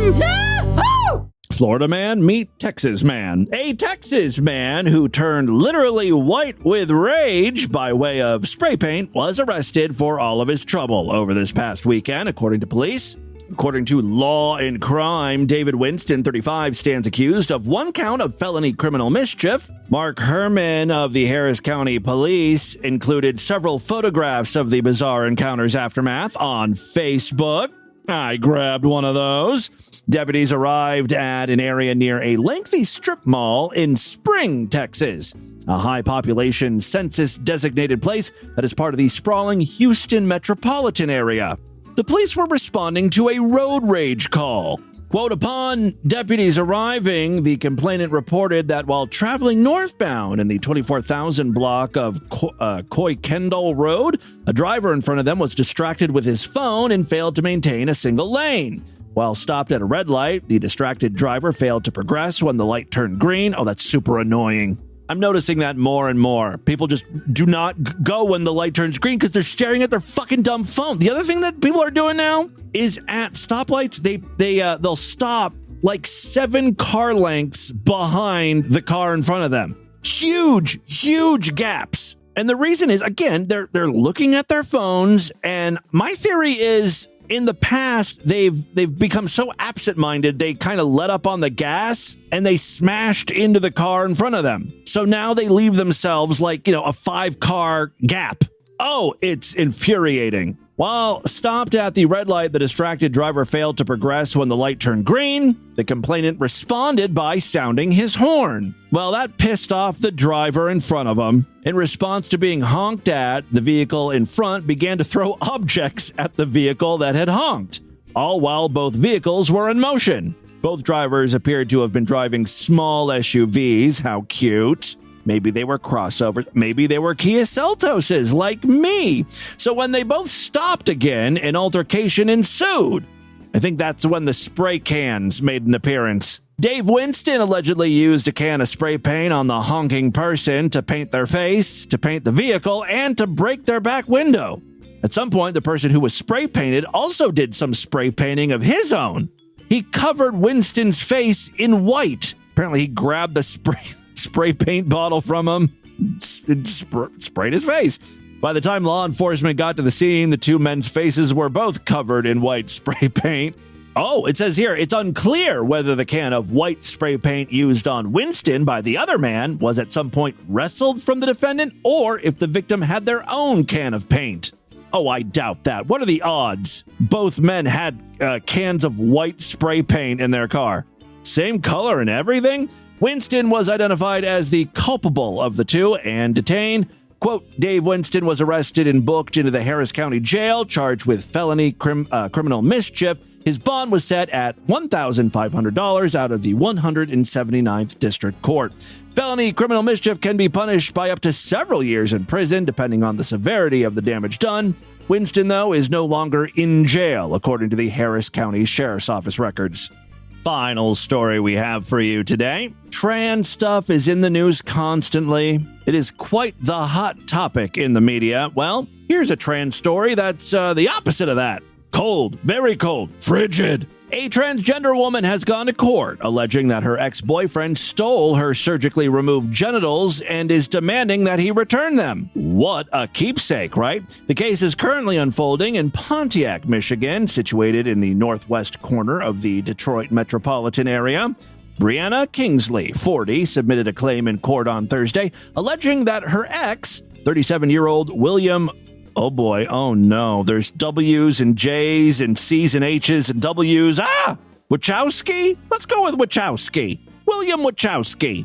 Yahoo! Florida man meet Texas man. A Texas man who turned literally white with rage by way of spray paint was arrested for all of his trouble over this past weekend, according to police. According to Law and Crime, David Winston, 35, stands accused of one count of felony criminal mischief. Mark Herman of the Harris County Police included several photographs of the bizarre encounter's aftermath on Facebook. I grabbed one of those. Deputies arrived at an area near a lengthy strip mall in Spring, Texas, a high population census-designated place that is part of the sprawling Houston metropolitan area. The police were responding to a road rage call. Quote, upon deputies arriving, the complainant reported that while traveling northbound in the 24,000 block of Coy Kendall Road, a driver in front of them was distracted with his phone and failed to maintain a single lane. While stopped at a red light, the distracted driver failed to progress when the light turned green. Oh, that's super annoying. I'm noticing that more and more. People just do not go when the light turns green because they're staring at their fucking dumb phone. The other thing that people are doing now is at stoplights, they'll stop like 7 car lengths behind the car in front of them. Huge gaps. And the reason is, again, they're looking at their phones. And my theory is In the past, they've become so absent-minded, they kind of let up on the gas and they smashed into the car in front of them. So now they leave themselves like, a 5-car gap. Oh, it's infuriating. While stopped at the red light, the distracted driver failed to progress when the light turned green. The complainant responded by sounding his horn. Well, that pissed off the driver in front of him. In response to being honked at, the vehicle in front began to throw objects at the vehicle that had honked, all while both vehicles were in motion. Both drivers appeared to have been driving small SUVs. How cute. Maybe they were crossovers. Maybe they were Kia Seltoses like me. So when they both stopped again, an altercation ensued. I think that's when the spray cans made an appearance. Dave Winston allegedly used a can of spray paint on the honking person to paint their face, to paint the vehicle, and to break their back window. At some point, the person who was spray painted also did some spray painting of his own. He covered Winston's face in white. Apparently, he grabbed the spray paint bottle from him and sprayed his face. By the time law enforcement got to the scene, the two men's faces were both covered in white spray paint. Oh, it says here, it's unclear whether the can of white spray paint used on Winston by the other man was at some point wrestled from the defendant or if the victim had their own can of paint. Oh, I doubt that. What are the odds? Both men had cans of white spray paint in their car. Same color and everything? Winston was identified as the culpable of the two and detained. Quote, Dave Winston was arrested and booked into the Harris County Jail, charged with felony criminal mischief. His bond was set at $1,500 out of the 179th District Court. Felony criminal mischief can be punished by up to several years in prison, depending on the severity of the damage done. Winston, though, is no longer in jail, according to the Harris County Sheriff's Office records. Final story we have for you today. Trans stuff is in the news constantly. It is quite the hot topic in the media. Well, here's a trans story that's the opposite of that. Cold, very cold, frigid. A transgender woman has gone to court alleging that her ex-boyfriend stole her surgically removed genitals and is demanding that he return them. What a keepsake, right? The case is currently unfolding in Pontiac, Michigan, situated in the northwest corner of the Detroit metropolitan area. Brianna Kingsley, 40, submitted a claim in court on Thursday, alleging that her ex, 37-year-old William Oh boy, oh no, there's W's and J's and C's and H's and W's. Wachowski? Let's go with Wachowski. William Wachowski.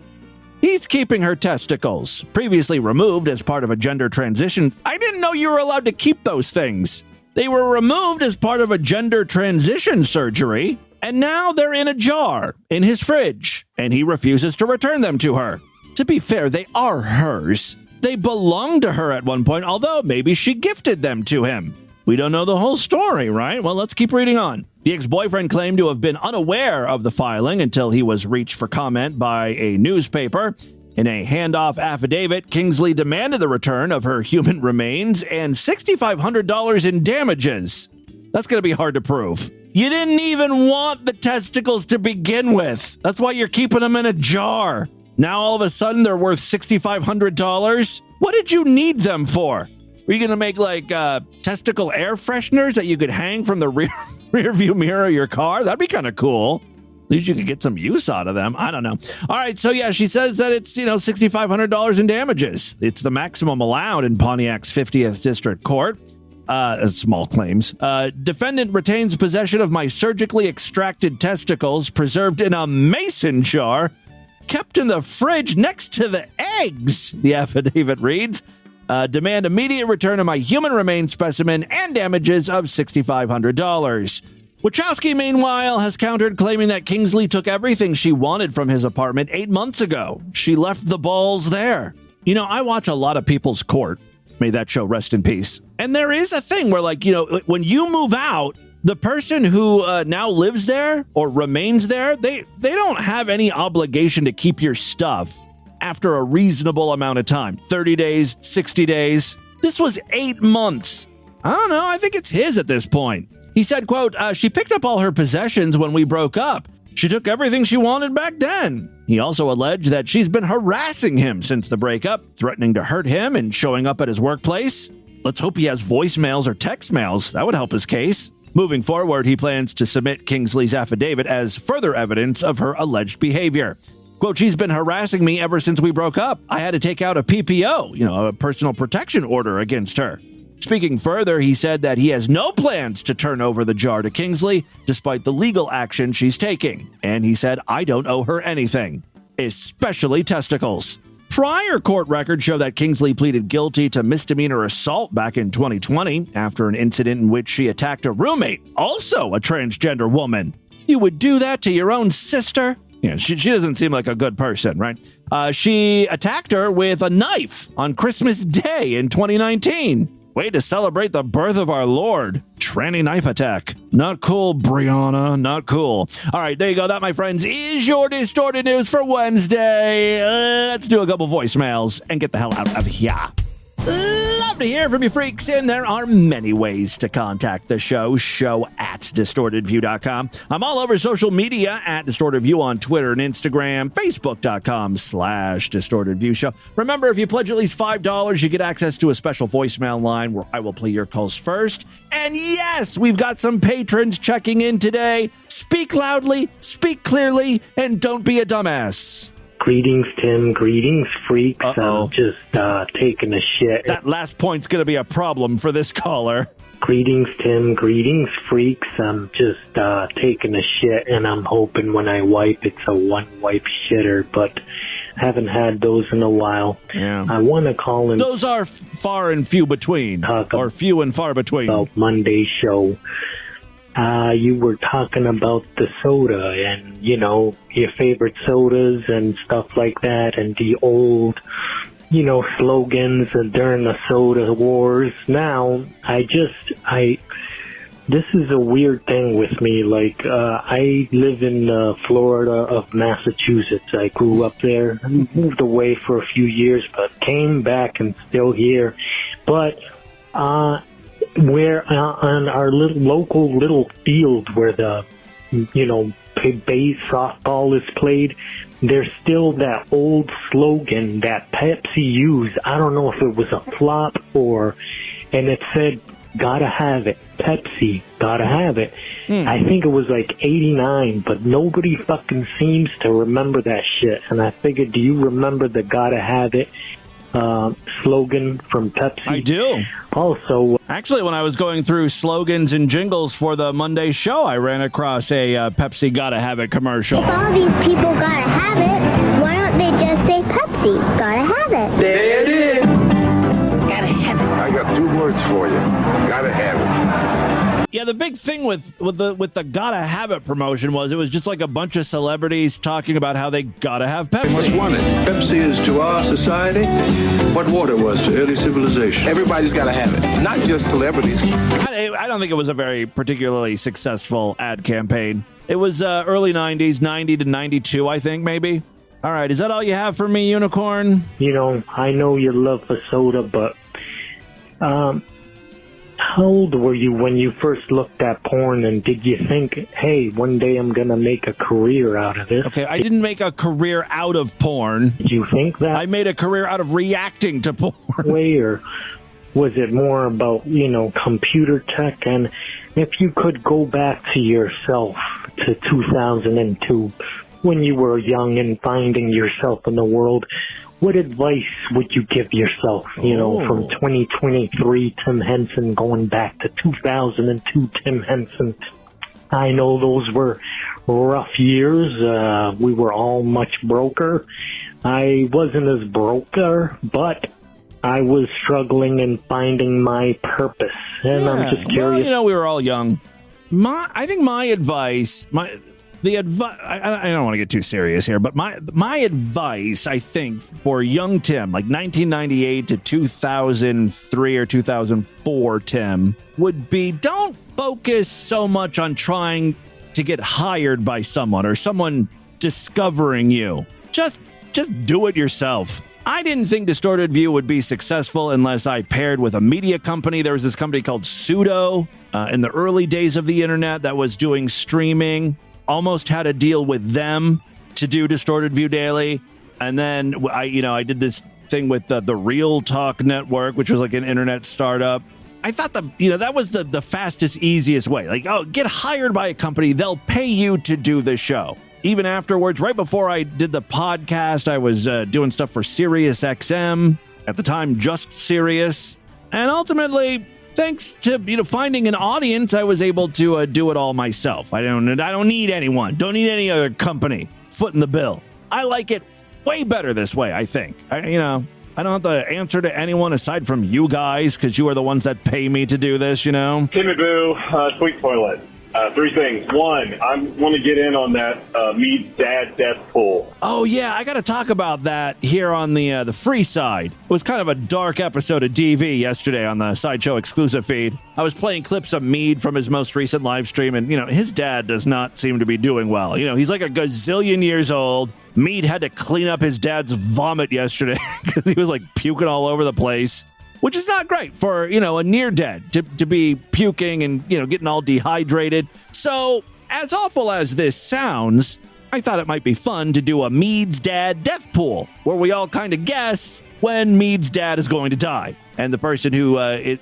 He's keeping her testicles, previously removed as part of a gender transition. I didn't know you were allowed to keep those things. They were removed as part of a gender transition surgery, and now they're in a jar in his fridge, and he refuses to return them to her. To be fair, they are hers. They belonged to her at one point, although maybe she gifted them to him. We don't know the whole story, right? Well, let's keep reading on. The ex-boyfriend claimed to have been unaware of the filing until he was reached for comment by a newspaper. In a handoff affidavit, Kingsley demanded the return of her human remains and $6,500 in damages. That's going to be hard to prove. You didn't even want the testicles to begin with. That's why you're keeping them in a jar. Now all of a sudden they're worth $6,500? What did you need them for? Were you going to make like testicle air fresheners that you could hang from the rear view mirror of your car? That'd be kind of cool. At least you could get some use out of them. I don't know. All right, so yeah, she says that it's, $6,500 in damages. It's the maximum allowed in Pontiac's 50th District Court. Small claims. Defendant retains possession of my surgically extracted testicles preserved in a mason jar kept in the fridge next to the eggs, the affidavit reads. Demand immediate return of my human remains specimen and damages of $6,500. Wachowski, meanwhile, has countered, claiming that Kingsley took everything she wanted from his apartment 8 months ago. She left the balls there. I watch a lot of People's Court. May that show rest in peace. And there is a thing where, when you move out, the person who now lives there or remains there, they don't have any obligation to keep your stuff after a reasonable amount of time. 30 days, 60 days. This was 8 months. I don't know. I think it's his at this point. He said, quote, she picked up all her possessions when we broke up. She took everything she wanted back then. He also alleged that she's been harassing him since the breakup, threatening to hurt him and showing up at his workplace. Let's hope he has voicemails or text mails. That would help his case. Moving forward, he plans to submit Kingsley's affidavit as further evidence of her alleged behavior. Quote, she's been harassing me ever since we broke up. I had to take out a PPO, a personal protection order against her. Speaking further, he said that he has no plans to turn over the jar to Kingsley, despite the legal action she's taking. And he said, I don't owe her anything, especially testicles. Prior court records show that Kingsley pleaded guilty to misdemeanor assault back in 2020 after an incident in which she attacked a roommate, also a transgender woman. You would do that to your own sister? Yeah, she doesn't seem like a good person, right? She attacked her with a knife on Christmas Day in 2019. Way to celebrate the birth of our Lord. Tranny knife attack. Not cool, Brianna. Not cool. All right, there you go. That, my friends, is your Distorted News for Wednesday. Let's do a couple voicemails and get the hell out of here. Love to hear from you freaks, and there are many ways to contact the show at distortedview.com. I'm all over social media at distortedview on Twitter and Instagram, facebook.com/distortedviewshow. Remember, if you pledge at least $5, you get access to a special voicemail line where I will play your calls first. And yes, we've got some patrons checking in today. Speak loudly, speak clearly, and don't be a dumbass. Greetings, Tim. Greetings, freaks. I'm just taking a shit. That last point's going to be a problem for this caller. Greetings, Tim. Greetings, freaks. I'm just taking a shit, and I'm hoping when I wipe, it's a one-wipe shitter, but haven't had those in a while. Yeah. I want to call in. Those are far and few between, or few and far between. About Monday's show. You were talking about the soda and, your favorite sodas and stuff like that, and the old, slogans during the soda wars. Now, this is a weird thing with me. Like, I live in Florida of Massachusetts. I grew up there, moved away for a few years, but came back and still here. But, where on our local little field where the base softball is played, there's still that old slogan that Pepsi used. I don't know if it was a flop and it said, gotta have it, Pepsi, gotta have it. I think it was like 89, but nobody fucking seems to remember that shit. And I figured, do you remember the gotta have it slogan from Pepsi? I do. Also, actually, when I was going through slogans and jingles for the Monday show, I ran across a Pepsi Gotta Have It commercial. If all these people gotta have it, why don't they just say Pepsi gotta have it? There it is. Gotta have it. I got 2 words for you. Gotta have it. Yeah, the big thing with the Gotta Have It promotion was it was just like a bunch of celebrities talking about how they gotta have Pepsi. Must want it. Pepsi is to our society what water was to early civilization. Everybody's gotta have it, not just celebrities. I don't think it was a very particularly successful ad campaign. It was early 90s, 90 to 92, I think, maybe. All right, is that all you have for me, Unicorn? I know you love a soda, but how old were you when you first looked at porn, and did you think, hey, one day I'm going to make a career out of this? Okay, I didn't make a career out of porn. Did you think that? I made a career out of reacting to porn. Or was it more about, computer tech? And if you could go back to yourself to 2002, when you were young and finding yourself in the world, what advice would you give yourself, from 2023 Tim Henson going back to 2002 Tim Henson? I know those were rough years. We were all much broker. I wasn't as broker, but I was struggling and finding my purpose. And I'm just curious. Well, we were all young. I think my advice, I don't want to get too serious here, but my advice, I think, for young Tim, like 1998 to 2003 or 2004 Tim, would be don't focus so much on trying to get hired by someone or someone discovering you. Just do it yourself. I didn't think Distorted View would be successful unless I paired with a media company. There was this company called Pseudo in the early days of the internet that was doing streaming. Almost had a deal with them to do Distorted View Daily. And then I did this thing with the Real Talk Network, which was like an internet startup. I thought that was the fastest, easiest way. Like, oh, get hired by a company. They'll pay you to do the show. Even afterwards, right before I did the podcast, I was doing stuff for Sirius XM, at the time just Sirius. And ultimately, thanks to finding an audience, I was able to do it all myself. I don't need anyone. Don't need any other company footing the bill. I like it way better this way, I think. I don't have to answer to anyone aside from you guys, because you are the ones that pay me to do this, Timmy Boo, Sweet Toilet. 3 things. 1, I want to get in on that Mead's dad death pool. Oh, yeah, I got to talk about that here on the free side. It was kind of a dark episode of DV yesterday on the Sideshow exclusive feed. I was playing clips of Mead from his most recent live stream, and, his dad does not seem to be doing well. He's like a gazillion years old. Mead had to clean up his dad's vomit yesterday because he was, puking all over the place. Which is not great for, a near dead to be puking and, getting all dehydrated. So, as awful as this sounds, I thought it might be fun to do a Mead's dad death pool, where we all kind of guess when Mead's dad is going to die. And the person who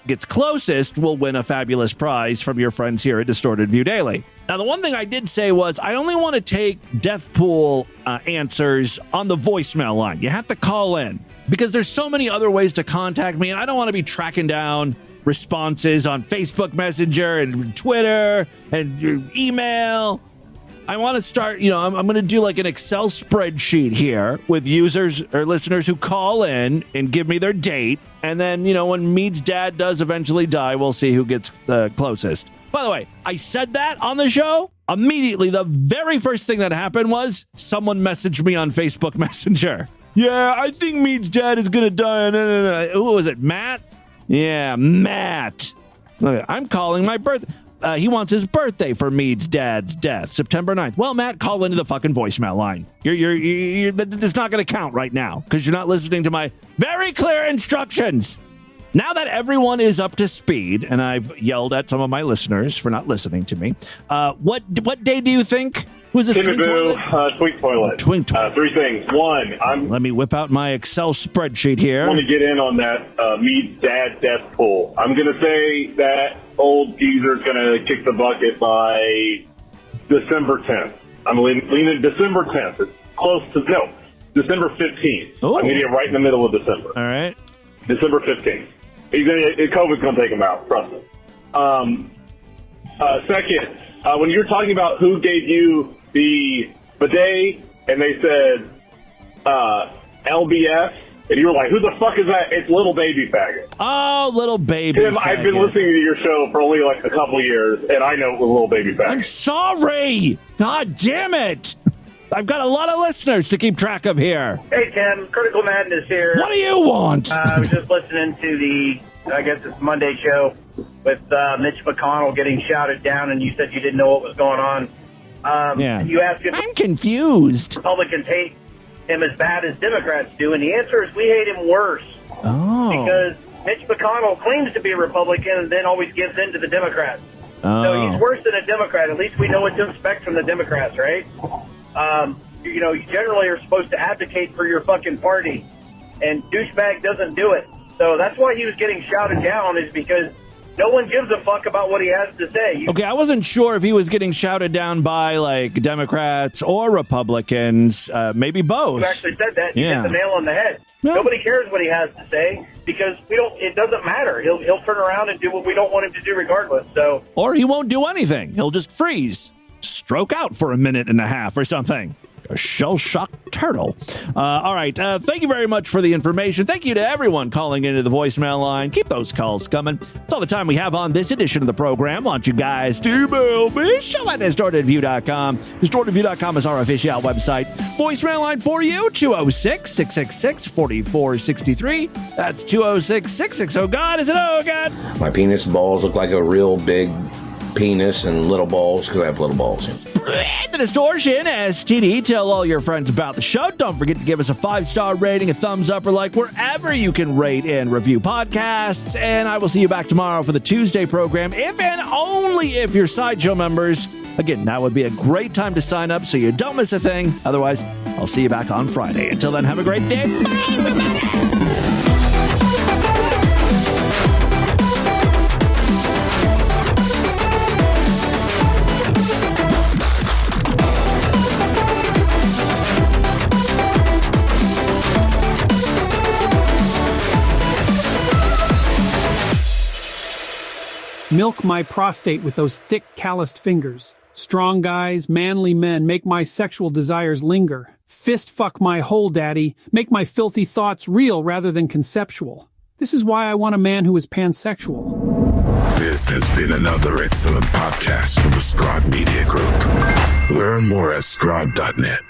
gets closest will win a fabulous prize from your friends here at Distorted View Daily. Now, the one thing I did say was I only want to take death pool answers on the voicemail line. You have to call in. Because there's so many other ways to contact me, and I don't want to be tracking down responses on Facebook Messenger and Twitter and email. I want to start, I'm going to do an Excel spreadsheet here with users or listeners who call in and give me their date. And then, when Mead's dad does eventually die, we'll see who gets the closest. By the way, I said that on the show. Immediately, the very first thing that happened was someone messaged me on Facebook Messenger. Yeah, I think Mead's dad is going to die. No. Who was it, Matt? Yeah, Matt. Look, I'm calling my birthday. He wants his birthday for Mead's dad's death, September 9th. Well, Matt, call into the fucking voicemail line. It's not going to count right now because you're not listening to my very clear instructions. Now that everyone is up to speed, and I've yelled at some of my listeners for not listening to me, what day do you think? Who's this? Timmy Boo, Sweet Toilet. Twink Toilet. 3 things. 1, let me whip out my Excel spreadsheet here. I want to get in on that Mead's dad death pool. I'm going to say that old geezer's going to kick the bucket by December 10th. I'm leaning December 10th. It's close to, December 15th. Ooh. I'm going to get right in the middle of December. All right. December 15th. COVID's going to take him out, trust me. Second, when you're talking about who gave you the bidet, and they said LBS, and you were like, who the fuck is that? It's Little Baby Faggot. Oh, Little Baby Tim, Faggot. I've been listening to your show for only a couple years, and I know it was Little Baby Faggot. I'm sorry. God damn it. I've got a lot of listeners to keep track of here. Hey, Tim. Critical Madness here. What do you want? I was just listening to it's Monday show with Mitch McConnell getting shouted down, and you said you didn't know what was going on. Yeah. You asked if I'm confused. Republicans hate him as bad as Democrats do, and the answer is we hate him worse. Oh. Because Mitch McConnell claims to be a Republican and then always gives in to the Democrats. Oh. So he's worse than a Democrat. At least we know what to expect from the Democrats, right? You generally are supposed to advocate for your fucking party, and douchebag doesn't do it. So that's why he was getting shouted down, is because no one gives a fuck about what he has to say. Okay, I wasn't sure if he was getting shouted down by Democrats or Republicans, maybe both. You actually said that. You Yeah. hit the nail on the head. No. Nobody cares what he has to say because it doesn't matter. He'll turn around and do what we don't want him to do regardless. So, Or he won't do anything. He'll just freeze, stroke out for a minute and a half or something. A shell-shocked turtle. All right. Thank you very much for the information. Thank you to everyone calling into the voicemail line. Keep those calls coming. That's all the time we have on this edition of the program. Why don't you guys email me? Show at DistortedView.com. DistortedView.com is our official website. Voicemail line for you, 206-666-4463. That's 206-660. Oh, God. Is it oh, God? My penis balls look like a real big penis and little balls because I have little balls. Spread the distortion, STD. Tell all your friends about the show. Don't forget to give us a 5-star rating, a thumbs up, or like wherever you can rate and review podcasts. And I will see you back tomorrow for the Tuesday program, if and only if you're Sideshow members. Again, that would be a great time to sign up so you don't miss a thing. Otherwise, I'll see you back on Friday. Until then, have a great day. Bye, everybody. Milk my prostate with those thick, calloused fingers. Strong guys, manly men, make my sexual desires linger. Fist fuck my whole daddy, make my filthy thoughts real rather than conceptual. This is why I want a man who is pansexual. This has been another excellent podcast from the Scribe Media Group. Learn more at scribe.net.